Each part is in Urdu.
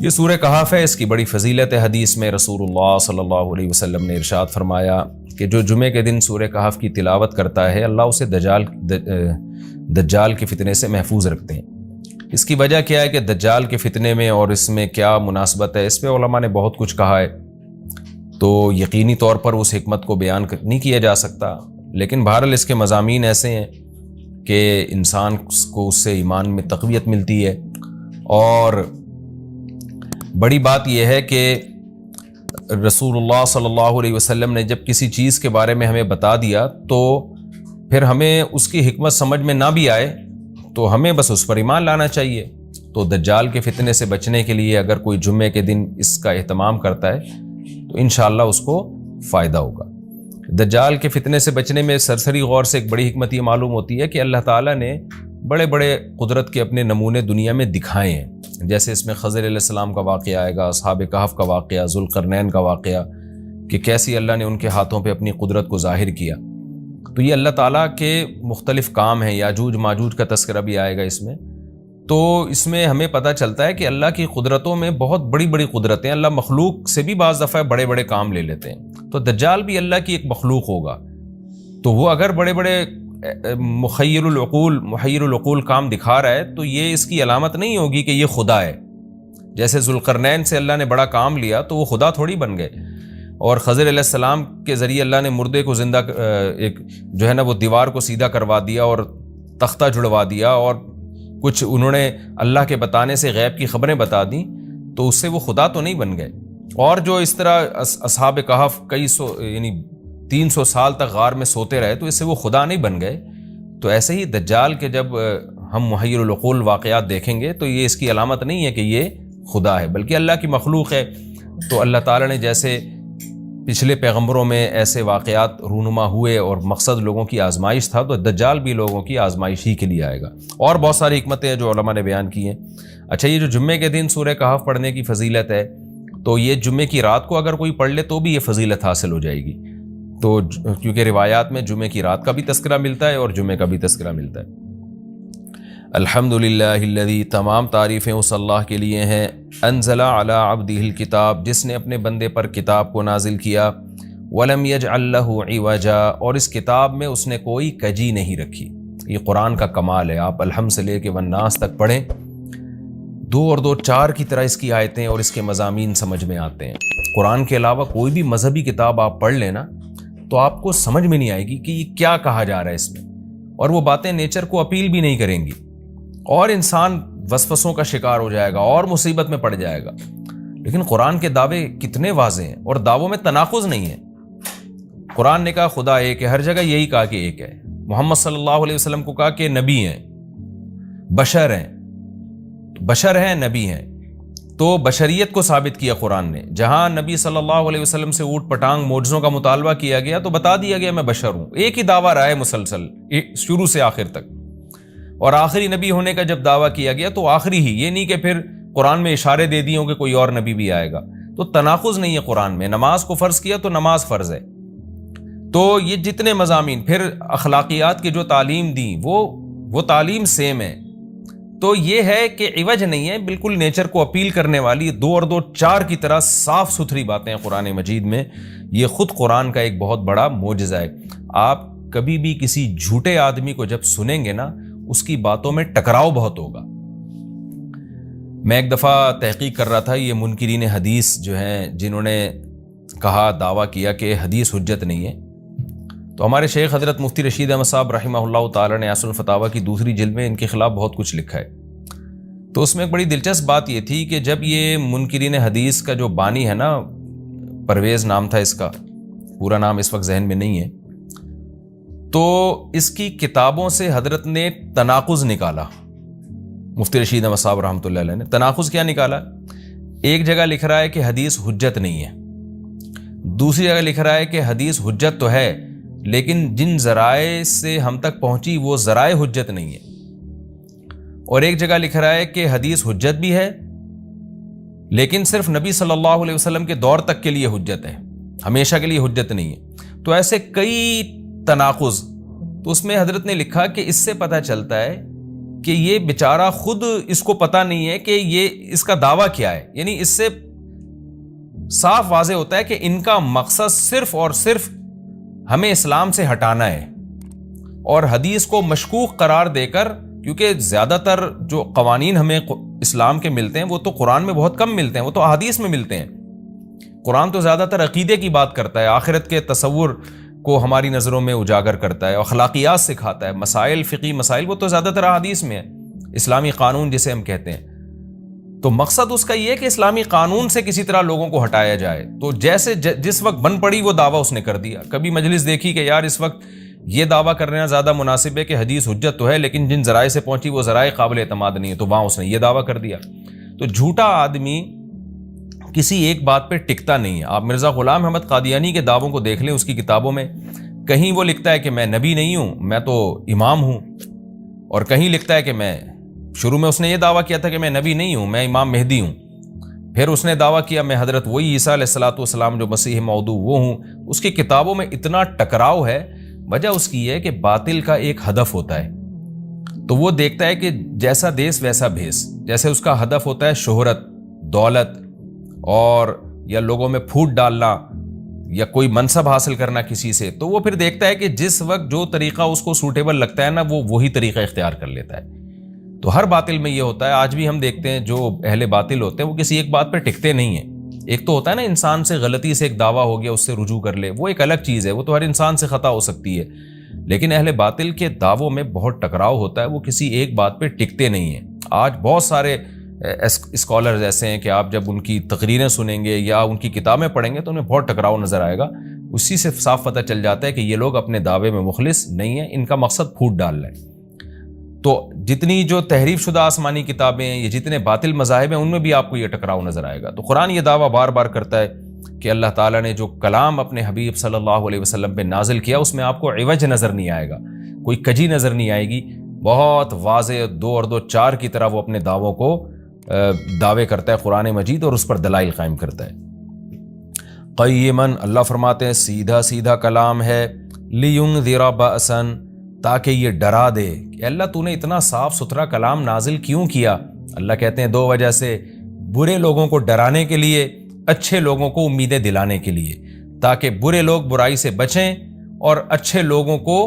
یہ سورہ کہف ہے، اس کی بڑی فضیلت ہے۔ حدیث میں رسول اللہ صلی اللہ علیہ وسلم نے ارشاد فرمایا کہ جو جمعے کے دن سورہ کہف کی تلاوت کرتا ہے اللہ اسے دجال کے فتنے سے محفوظ رکھتے ہیں۔ اس کی وجہ کیا ہے کہ دجال کے فتنے میں اور اس میں کیا مناسبت ہے، اس پہ علماء نے بہت کچھ کہا ہے، تو یقینی طور پر اس حکمت کو بیان نہیں کیا جا سکتا، لیکن بہرحال اس کے مضامین ایسے ہیں کہ انسان کو اس سے ایمان میں تقویت ملتی ہے۔ اور بڑی بات یہ ہے کہ رسول اللہ صلی اللہ علیہ وسلم نے جب کسی چیز کے بارے میں ہمیں بتا دیا تو پھر ہمیں اس کی حکمت سمجھ میں نہ بھی آئے تو ہمیں بس اس پر ایمان لانا چاہیے۔ تو دجال کے فتنے سے بچنے کے لیے اگر کوئی جمعے کے دن اس کا اہتمام کرتا ہے تو انشاءاللہ اس کو فائدہ ہوگا۔ دجال کے فتنے سے بچنے میں سرسری غور سے ایک بڑی حکمت یہ معلوم ہوتی ہے کہ اللہ تعالیٰ نے بڑے بڑے قدرت کے اپنے نمونے دنیا میں دکھائے ہیں، جیسے اس میں خضر علیہ السلام کا واقعہ آئے گا، اصحاب کہف کا واقعہ، ذوالقرنین کا واقعہ، کہ کیسی اللہ نے ان کے ہاتھوں پہ اپنی قدرت کو ظاہر کیا۔ تو یہ اللہ تعالیٰ کے مختلف کام ہیں، یاجوج ماجوج کا تذکرہ بھی آئے گا اس میں۔ تو اس میں ہمیں پتہ چلتا ہے کہ اللہ کی قدرتوں میں بہت بڑی بڑی قدرتیں، اللہ مخلوق سے بھی بعض دفعہ بڑے بڑے کام لے لیتے ہیں۔ تو دجال بھی اللہ کی ایک مخلوق ہوگا، تو وہ اگر بڑے بڑے محیر العقول کام دکھا رہا ہے تو یہ اس کی علامت نہیں ہوگی کہ یہ خدا ہے۔ جیسے ذوالقرنین سے اللہ نے بڑا کام لیا تو وہ خدا تھوڑی بن گئے، اور خضر علیہ السلام کے ذریعے اللہ نے مردے کو زندہ ایک جو ہے نا وہ دیوار کو سیدھا کروا دیا اور تختہ جڑوا دیا، اور کچھ انہوں نے اللہ کے بتانے سے غیب کی خبریں بتا دیں، تو اس سے وہ خدا تو نہیں بن گئے۔ اور جو اس طرح اصحاب کہف کئی سو یعنی 300 سال تک غار میں سوتے رہے تو اس سے وہ خدا نہیں بن گئے۔ تو ایسے ہی دجال کے جب ہم محیر العقول واقعات دیکھیں گے تو یہ اس کی علامت نہیں ہے کہ یہ خدا ہے، بلکہ اللہ کی مخلوق ہے۔ تو اللہ تعالیٰ نے جیسے پچھلے پیغمبروں میں ایسے واقعات رونما ہوئے اور مقصد لوگوں کی آزمائش تھا، تو دجال بھی لوگوں کی آزمائش ہی کے لیے آئے گا۔ اور بہت ساری حکمتیں ہیں جو علماء نے بیان کی ہیں۔ اچھا، یہ جو جمعے کے دن سورہ کہف پڑھنے کی فضیلت ہے، تو یہ جمعے کی رات کو اگر کوئی پڑھ لے تو بھی یہ فضیلت حاصل ہو جائے گی، تو کیونکہ روایات میں جمعے کی رات کا بھی تذکرہ ملتا ہے اور جمعے کا بھی تذکرہ ملتا ہے۔ الحمدللہ الذی، تمام تعریفیں اس اللہ کے لیے ہیں، انزل علی عبدہ الکتاب، جس نے اپنے بندے پر کتاب کو نازل کیا، ولم یجعل لہ عوجا، اور اس کتاب میں اس نے کوئی کجی نہیں رکھی۔ یہ قرآن کا کمال ہے، آپ الحمد سے لے کے والناس تک پڑھیں، 2 اور 2 4 کی طرح اس کی آیتیں اور اس کے مضامین سمجھ میں آتے ہیں۔ قرآن کے علاوہ کوئی بھی مذہبی کتاب آپ پڑھ لینا تو آپ کو سمجھ میں نہیں آئے گی کہ یہ کیا کہا جا رہا ہے اس میں، اور وہ باتیں نیچر کو اپیل بھی نہیں کریں گی، اور انسان وسوسوں کا شکار ہو جائے گا اور مصیبت میں پڑ جائے گا۔ لیکن قرآن کے دعوے کتنے واضح ہیں، اور دعووں میں تناقض نہیں ہے۔ قرآن نے کہا خدا ایک ہے، ہر جگہ یہی کہا کہ ایک ہے۔ محمد صلی اللہ علیہ وسلم کو کہا کہ نبی ہیں، بشر ہیں، نبی ہیں، تو بشریت کو ثابت کیا قرآن نے۔ جہاں نبی صلی اللہ علیہ وسلم سے اوٹ پٹانگ معجزوں کا مطالبہ کیا گیا تو بتا دیا گیا میں بشر ہوں۔ ایک ہی دعویٰ رہا ہے مسلسل شروع سے آخر تک، اور آخری نبی ہونے کا جب دعویٰ کیا گیا تو آخری ہی، یہ نہیں کہ پھر قرآن میں اشارے دے دیے ہوں کہ کوئی اور نبی بھی آئے گا۔ تو تناقض نہیں ہے قرآن میں۔ نماز کو فرض کیا تو نماز فرض ہے۔ تو یہ جتنے مضامین، پھر اخلاقیات کی جو تعلیم دی وہ تعلیم سیم ہے۔ تو یہ ہے کہ عوج نہیں ہے، بالکل نیچر کو اپیل کرنے والی 2 اور 2 4 کی طرح صاف ستھری باتیں قرآن مجید میں۔ یہ خود قرآن کا ایک بہت بڑا معجزہ ہے۔ آپ کبھی بھی کسی جھوٹے آدمی کو جب سنیں گے نا، اس کی باتوں میں ٹکراؤ بہت ہوگا۔ میں ایک دفعہ تحقیق کر رہا تھا، یہ منکرین حدیث جو ہیں جنہوں نے کہا، دعویٰ کیا کہ حدیث حجت نہیں ہے، تو ہمارے شیخ حضرت مفتی رشید احمد صاحب رحمہ اللہ تعالی نے اصل الفتاویٰ کی 2 جلد میں ان کے خلاف بہت کچھ لکھا ہے۔ تو اس میں ایک بڑی دلچسپ بات یہ تھی کہ جب یہ منکرین حدیث کا جو بانی ہے نا، پرویز نام تھا اس کا، پورا نام اس وقت ذہن میں نہیں ہے، تو اس کی کتابوں سے حضرت نے تناقض نکالا۔ مفتی رشید احمد صاحب رحمۃ اللہ علیہ نے تناقض کیا نکالا؟ ایک جگہ لکھ رہا ہے کہ حدیث حجت نہیں ہے، دوسری جگہ لکھ رہا ہے کہ حدیث حجت تو ہے لیکن جن ذرائع سے ہم تک پہنچی وہ ذرائع حجت نہیں ہے، اور ایک جگہ لکھ رہا ہے کہ حدیث حجت بھی ہے لیکن صرف نبی صلی اللہ علیہ وسلم کے دور تک کے لیے حجت ہے، ہمیشہ کے لیے حجت نہیں ہے۔ تو ایسے کئی تناقض، تو اس میں حضرت نے لکھا کہ اس سے پتہ چلتا ہے کہ یہ بیچارہ خود اس کو پتہ نہیں ہے کہ یہ اس کا دعویٰ کیا ہے. یعنی اس سے صاف واضح ہوتا ہے کہ ان کا مقصد صرف اور صرف ہمیں اسلام سے ہٹانا ہے، اور حدیث کو مشکوک قرار دے کر، کیونکہ زیادہ تر جو قوانین ہمیں اسلام کے ملتے ہیں وہ تو قرآن میں بہت کم ملتے ہیں، وہ تو احادیث میں ملتے ہیں. قرآن تو زیادہ تر عقیدے کی بات کرتا ہے، آخرت کے تصور کو ہماری نظروں میں اجاگر کرتا ہے، اخلاقیات سکھاتا ہے، مسائل، فقہی مسائل وہ تو زیادہ تر احادیث میں ہے، اسلامی قانون جسے ہم کہتے ہیں. تو مقصد اس کا یہ ہے کہ اسلامی قانون سے کسی طرح لوگوں کو ہٹایا جائے. تو جیسے جس وقت بن پڑی وہ دعویٰ اس نے کر دیا. کبھی مجلس دیکھی کہ یار اس وقت یہ دعویٰ کرنا زیادہ مناسب ہے کہ حدیث حجت تو ہے لیکن جن ذرائع سے پہنچی وہ ذرائع قابل اعتماد نہیں ہے، تو وہاں اس نے یہ دعویٰ کر دیا. تو جھوٹا آدمی کسی ایک بات پہ ٹکتا نہیں ہے. آپ مرزا غلام احمد قادیانی کے دعووں کو دیکھ لیں، اس کی کتابوں میں کہیں وہ لکھتا ہے کہ میں نبی نہیں ہوں، میں تو امام ہوں، اور کہیں لکھتا ہے کہ میں، شروع میں اس نے یہ دعویٰ کیا تھا کہ میں نبی نہیں ہوں، میں امام مہدی ہوں. پھر اس نے دعویٰ کیا میں حضرت وہی عیسیٰ علیہ الصلوۃ والسلام جو مسیح موعود وہ ہوں. اس کی کتابوں میں اتنا ٹکراؤ ہے. وجہ اس کی ہے کہ باطل کا ایک ہدف ہوتا ہے، تو وہ دیکھتا ہے کہ جیسا دیس ویسا بھیس. جیسے اس کا ہدف ہوتا ہے شہرت، دولت، اور یا لوگوں میں پھوٹ ڈالنا یا کوئی منصب حاصل کرنا کسی سے، تو وہ پھر دیکھتا ہے کہ جس وقت جو طریقہ اس کو سوٹیبل لگتا ہے نا وہ وہی طریقہ اختیار کر لیتا ہے. تو ہر باطل میں یہ ہوتا ہے. آج بھی ہم دیکھتے ہیں جو اہل باطل ہوتے ہیں وہ کسی ایک بات پہ ٹکتے نہیں ہیں. ایک تو ہوتا ہے نا انسان سے غلطی سے ایک دعویٰ ہو گیا اس سے رجوع کر لے، وہ ایک الگ چیز ہے، وہ تو ہر انسان سے خطا ہو سکتی ہے. لیکن اہل باطل کے دعووں میں بہت ٹکراؤ ہوتا ہے، وہ کسی ایک بات پہ ٹکتے نہیں ہیں. آج بہت سارے اسکالرز ایسے ہیں کہ آپ جب ان کی تقریریں سنیں گے یا ان کی کتابیں پڑھیں گے تو انہیں بہت ٹکراؤ نظر آئے گا. اسی سے صاف پتہ چل جاتا ہے کہ یہ لوگ اپنے دعوے میں مخلص نہیں ہیں، ان کا مقصد پھوٹ ڈالنا ہے. تو جتنی جو تحریف شدہ آسمانی کتابیں ہیں، یہ جتنے باطل مذاہب ہیں، ان میں بھی آپ کو یہ ٹکراؤ نظر آئے گا. تو قرآن یہ دعویٰ بار بار کرتا ہے کہ اللہ تعالیٰ نے جو کلام اپنے حبیب صلی اللہ علیہ وسلم پہ نازل کیا اس میں آپ کو عوج نظر نہیں آئے گا، کوئی کجی نظر نہیں آئے گی. بہت واضح 2 اور 2 4 کی طرح وہ اپنے دعووں کو دعوے کرتا ہے قرآن مجید، اور اس پر دلائل قائم کرتا ہے. قیماً، اللہ فرماتے ہیں سیدھا سیدھا کلام ہے. لینذر بأسا، تاکہ یہ ڈرا دے. کہ اللہ تو نے اتنا صاف ستھرا کلام نازل کیوں کیا؟ اللہ کہتے ہیں 2 وجہ سے. برے لوگوں کو ڈرانے کے لیے، اچھے لوگوں کو امیدیں دلانے کے لیے، تاکہ برے لوگ برائی سے بچیں اور اچھے لوگوں کو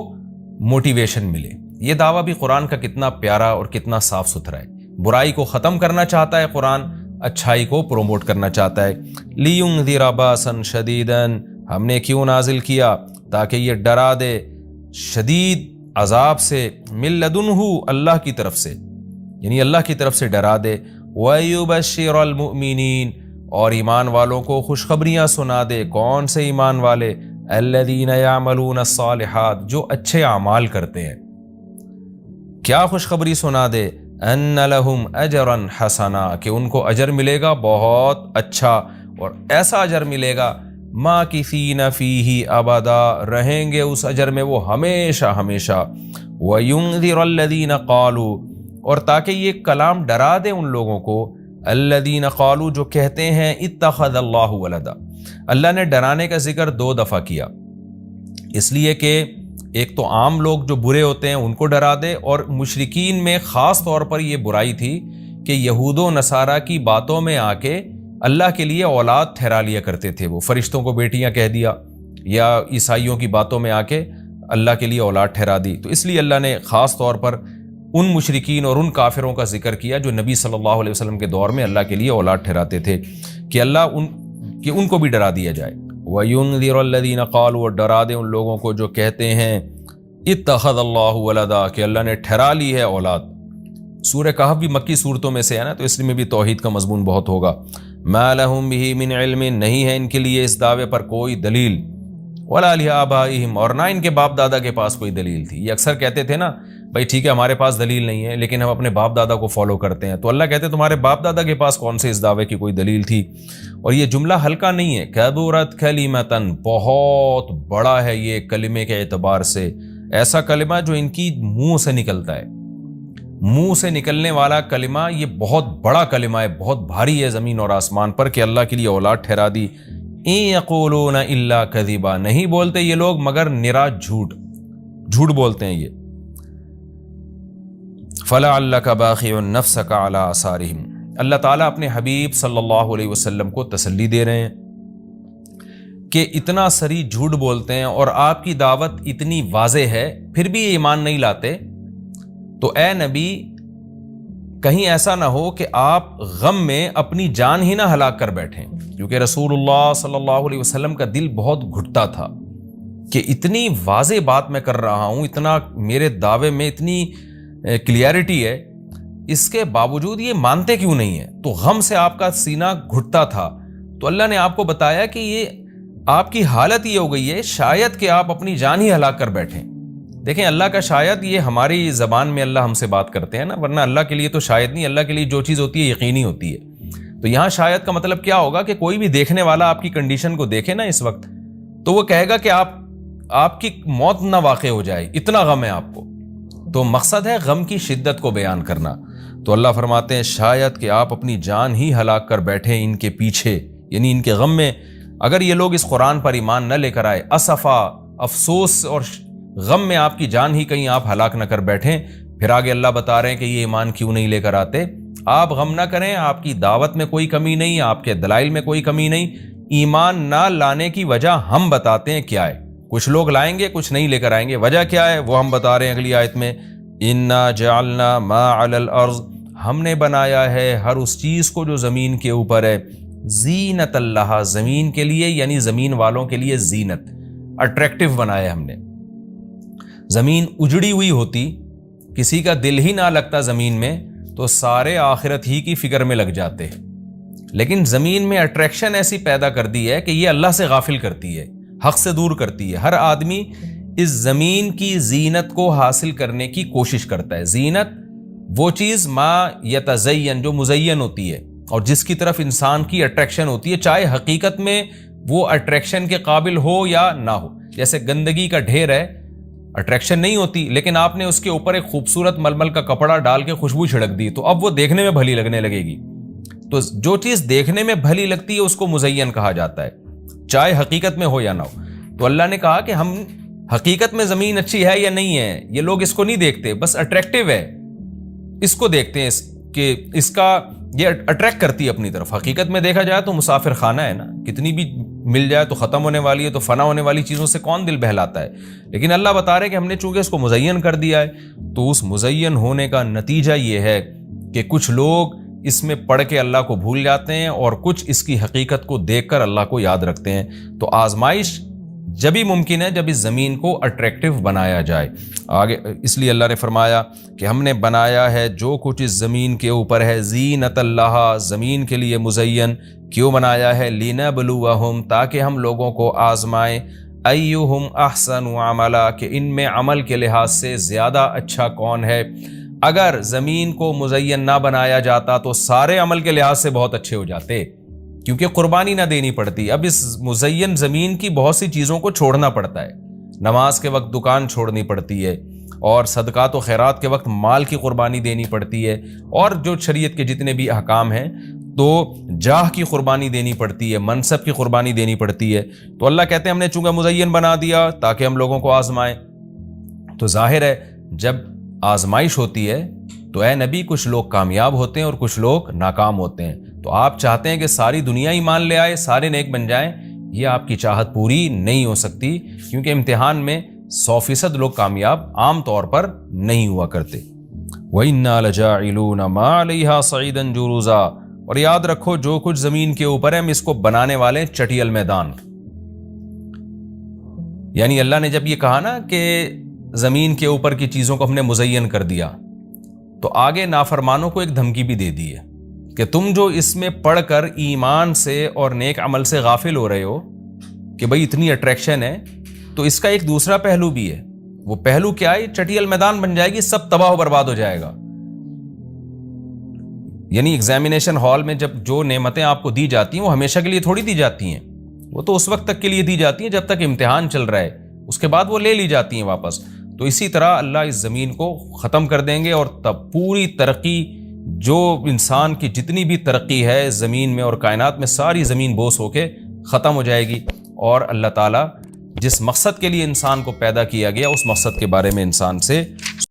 موٹیویشن ملے. یہ دعویٰ بھی قرآن کا کتنا پیارا اور کتنا صاف ستھرا ہے. برائی کو ختم کرنا چاہتا ہے قرآن، اچھائی کو پروموٹ کرنا چاہتا ہے. لینذر باسا شدیدا، ہم نے کیوں نازل کیا؟ تاکہ یہ ڈرا دے شدید عذاب سے، من لدنہ، اللہ کی طرف سے، یعنی اللہ کی طرف سے ڈرا دے. وَيُبَشِّرَ الْمُؤْمِنِينَ، اور ایمان والوں کو خوشخبریاں سنا دے. کون سے ایمان والے؟ الَّذِينَ يَعْمَلُونَ الصَّالِحَاتِ، جو اچھے اعمال کرتے ہیں. کیا خوشخبری سنا دے؟ ان لہم اجرا حسنا، کہ ان کو اجر ملے گا بہت اچھا، اور ایسا اجر ملے گا ماکثین فیہ ابدا، رہیں گے اس اجر میں وہ ہمیشہ ہمیشہ. وینذر الذین قالوا، اور تاکہ یہ کلام ڈرا دے ان لوگوں کو، الذین قالوا، جو کہتے ہیں اتخذ اللہ ولدا. اللہ نے ڈرانے کا ذکر 2 دفعہ کیا، اس لیے کہ ایک تو عام لوگ جو برے ہوتے ہیں ان کو ڈرا دے، اور مشرکین میں خاص طور پر یہ برائی تھی کہ یہود و نصارہ کی باتوں میں آ کے اللہ کے لیے اولاد ٹھہرا لیا کرتے تھے. وہ فرشتوں کو بیٹیاں کہہ دیا، یا عیسائیوں کی باتوں میں آ کے اللہ کے لیے اولاد ٹھہرا دی. تو اس لیے اللہ نے خاص طور پر ان مشرکین اور ان کافروں کا ذکر کیا جو نبی صلی اللہ علیہ وسلم کے دور میں اللہ کے لیے اولاد ٹھہراتے تھے، کہ اللہ ان کو بھی ڈرا دیا جائے. وَيُنذِرَ الَّذِينَ قَالُوا، اور ڈرا دے ان لوگوں کو جو کہتے ہیں اتخذ اللہ ولدا، کہ اللہ نے ٹھہرا لی ہے اولاد. سورہ کہف بھی مکی صورتوں میں سے ہے نا، تو اس میں بھی توحید کا مضمون بہت ہوگا. ما لہم بہ من علم، نہیں ہے ان کے لیے اس دعوے پر کوئی دلیل. ولا لآبائہم، اور نہ ان کے باپ دادا کے پاس کوئی دلیل تھی. یہ اکثر کہتے تھے نا بھائی ٹھیک ہے ہمارے پاس دلیل نہیں ہے لیکن ہم اپنے باپ دادا کو فالو کرتے ہیں. تو اللہ کہتے ہیں تمہارے باپ دادا کے پاس کون سے اس دعوے کی کوئی دلیل تھی؟ اور یہ جملہ ہلکا نہیں ہے. کبرت کلمۃ، بہت بڑا ہے یہ کلمے کے اعتبار سے. ایسا کلمہ جو ان کی منہ سے نکلتا ہے، منہ سے نکلنے والا کلمہ، یہ بہت بڑا کلمہ ہے، بہت بھاری ہے زمین اور آسمان پر، کہ اللہ کے لیے اولاد ٹھہرا دی. ان یقولون الا کذبا، نہیں بولتے یہ لوگ مگر نرا جھوٹ بولتے ہیں یہ. فَلَعَلَّكَ بَاخِعٌ نَفْسَكَ عَلَىٰ آثَارِهِمْ۔ اللہ تعالیٰ اپنے حبیب صلی اللہ علیہ وسلم کو تسلی دے رہے ہیں کہ اتنا سری جھوٹ بولتے ہیں اور آپ کی دعوت اتنی واضح ہے پھر بھی یہ ایمان نہیں لاتے، تو اے نبی کہیں ایسا نہ ہو کہ آپ غم میں اپنی جان ہی نہ ہلاک کر بیٹھیں، کیونکہ رسول اللہ صلی اللہ علیہ وسلم کا دل بہت گھٹتا تھا کہ اتنی واضح بات میں کر رہا ہوں، اتنا میرے دعوے میں اتنی کلیئرٹی ہے، اس کے باوجود یہ مانتے کیوں نہیں ہیں؟ تو غم سے آپ کا سینہ گھٹتا تھا، تو اللہ نے آپ کو بتایا کہ یہ آپ کی حالت یہ ہو گئی ہے شاید کہ آپ اپنی جان ہی ہلاک کر بیٹھیں۔ دیکھیں اللہ کا شاید یہ ہماری زبان میں اللہ ہم سے بات کرتے ہیں نا، ورنہ اللہ کے لیے تو شاید نہیں، اللہ کے لیے جو چیز ہوتی ہے یقینی ہوتی ہے۔ تو یہاں شاید کا مطلب کیا ہوگا کہ کوئی بھی دیکھنے والا آپ کی کنڈیشن کو دیکھے نا اس وقت، تو وہ کہے گا کہ آپ کی موت نہ واقع ہو جائے، اتنا غم ہے آپ کو۔ تو مقصد ہے غم کی شدت کو بیان کرنا۔ تو اللہ فرماتے ہیں شاید کہ آپ اپنی جان ہی ہلاک کر بیٹھیں ان کے پیچھے، یعنی ان کے غم میں۔ اگر یہ لوگ اس قرآن پر ایمان نہ لے کر آئے، اسفا، افسوس اور غم میں آپ کی جان ہی کہیں آپ ہلاک نہ کر بیٹھیں۔ پھر آگے اللہ بتا رہے ہیں کہ یہ ایمان کیوں نہیں لے کر آتے۔ آپ غم نہ کریں، آپ کی دعوت میں کوئی کمی نہیں، آپ کے دلائل میں کوئی کمی نہیں، ایمان نہ لانے کی وجہ ہم بتاتے ہیں کیا ہے۔ کچھ لوگ لائیں گے، کچھ نہیں لے کر آئیں گے، وجہ کیا ہے وہ ہم بتا رہے ہیں اگلی آیت میں، اِنَّا جَعَلْنَا مَا عَلَى الْأَرْضِ، ہم نے بنایا ہے ہر اس چیز کو جو زمین کے اوپر ہے، زینت اللہ، زمین کے لیے، یعنی زمین والوں کے لیے زینت، اٹریکٹیو بنایا ہم نے۔ زمین اجڑی ہوئی ہوتی، کسی کا دل ہی نہ لگتا زمین میں، تو سارے آخرت ہی کی فکر میں لگ جاتے، لیکن زمین میں اٹریکشن ایسی پیدا کر دی ہے کہ یہ اللہ سے غافل کرتی ہے، حق سے دور کرتی ہے۔ ہر آدمی اس زمین کی زینت کو حاصل کرنے کی کوشش کرتا ہے۔ زینت وہ چیز ما یتزین، جو مزین ہوتی ہے اور جس کی طرف انسان کی اٹریکشن ہوتی ہے، چاہے حقیقت میں وہ اٹریکشن کے قابل ہو یا نہ ہو۔ جیسے گندگی کا ڈھیر ہے، اٹریکشن نہیں ہوتی، لیکن آپ نے اس کے اوپر ایک خوبصورت ململ کا کپڑا ڈال کے خوشبو چھڑک دی تو اب وہ دیکھنے میں بھلی لگنے لگے گی۔ تو جو چیز دیکھنے میں بھلی لگتی ہے اس کو مزین کہا جاتا ہے، چاہے حقیقت میں ہو یا نہ ہو۔ تو اللہ نے کہا کہ ہم حقیقت میں زمین اچھی ہے یا نہیں ہے یہ لوگ اس کو نہیں دیکھتے، بس اٹریکٹیو ہے اس کو دیکھتے ہیں کہ اس کا یہ اٹریکٹ کرتی ہے اپنی طرف۔ حقیقت میں دیکھا جائے تو مسافر خانہ ہے نا، کتنی بھی مل جائے تو ختم ہونے والی ہے، تو فنا ہونے والی چیزوں سے کون دل بہلاتا ہے۔ لیکن اللہ بتا رہے کہ ہم نے چونکہ اس کو مزین کر دیا ہے، تو اس مزین ہونے کا نتیجہ یہ ہے کہ کچھ لوگ اس میں پڑھ کے اللہ کو بھول جاتے ہیں اور کچھ اس کی حقیقت کو دیکھ کر اللہ کو یاد رکھتے ہیں۔ تو آزمائش جبھی ممکن ہے جب اس زمین کو اٹریکٹیو بنایا جائے۔ آگے اس لیے اللہ نے فرمایا کہ ہم نے بنایا ہے جو کچھ اس زمین کے اوپر ہے، زینت اللہ، زمین کے لیے مزین۔ کیوں بنایا ہے؟ لِنَبْلُوَهُمْ، تاکہ ہم لوگوں کو آزمائیں، أَيُّهُمْ أَحْسَنُ عَمَلًا، کہ ان میں عمل کے لحاظ سے زیادہ اچھا کون ہے۔ اگر زمین کو مزین نہ بنایا جاتا تو سارے عمل کے لحاظ سے بہت اچھے ہو جاتے، کیونکہ قربانی نہ دینی پڑتی۔ اب اس مزین زمین کی بہت سی چیزوں کو چھوڑنا پڑتا ہے، نماز کے وقت دکان چھوڑنی پڑتی ہے، اور صدقات و خیرات کے وقت مال کی قربانی دینی پڑتی ہے، اور جو شریعت کے جتنے بھی احکام ہیں تو جاہ کی قربانی دینی پڑتی ہے، منصب کی قربانی دینی پڑتی ہے۔ تو اللہ کہتے ہیں ہم نے چونکہ مزین بنا دیا تاکہ ہم لوگوں کو آزمائیں۔ تو ظاہر ہے جب آزمائش ہوتی ہے تو اے نبی کچھ لوگ کامیاب ہوتے ہیں اور کچھ لوگ ناکام ہوتے ہیں۔ تو آپ چاہتے ہیں کہ ساری دنیا ایمان لے آئے، سارے نیک بن جائیں، یہ آپ کی چاہت پوری نہیں ہو سکتی، کیونکہ امتحان میں 100% لوگ کامیاب عام طور پر نہیں ہوا کرتے۔ وَإِنَّا لَجَاعِلُونَ مَا عَلَيْهَا صَعِيدًا جُرُزًا، اور یاد رکھو جو کچھ زمین کے اوپر ہے ہم اس کو بنانے والے ہیں چٹیل میدان۔ یعنی اللہ نے جب یہ کہا نا کہ زمین کے اوپر کی چیزوں کو ہم نے مزین کر دیا، تو آگے نافرمانوں کو ایک دھمکی بھی دے دی ہے کہ تم جو اس میں پڑھ کر ایمان سے اور نیک عمل سے غافل ہو رہے ہو کہ بھئی اتنی اٹریکشن ہے، تو اس کا ایک دوسرا پہلو بھی ہے۔ وہ پہلو کیا ہے؟ چٹیل میدان بن جائے گی، سب تباہ و برباد ہو جائے گا۔ یعنی ایگزامینیشن ہال میں جب جو نعمتیں آپ کو دی جاتی ہیں وہ ہمیشہ کے لیے تھوڑی دی جاتی ہیں، وہ تو اس وقت تک کے لیے دی جاتی ہیں جب تک امتحان چل رہا ہے، اس کے بعد وہ لے لی جاتی ہیں واپس۔ تو اسی طرح اللہ اس زمین کو ختم کر دیں گے، اور تب پوری ترقی، جو انسان کی جتنی بھی ترقی ہے زمین میں اور کائنات میں، ساری زمین بوس ہو کے ختم ہو جائے گی، اور اللہ تعالیٰ جس مقصد کے لیے انسان کو پیدا کیا گیا اس مقصد کے بارے میں انسان سے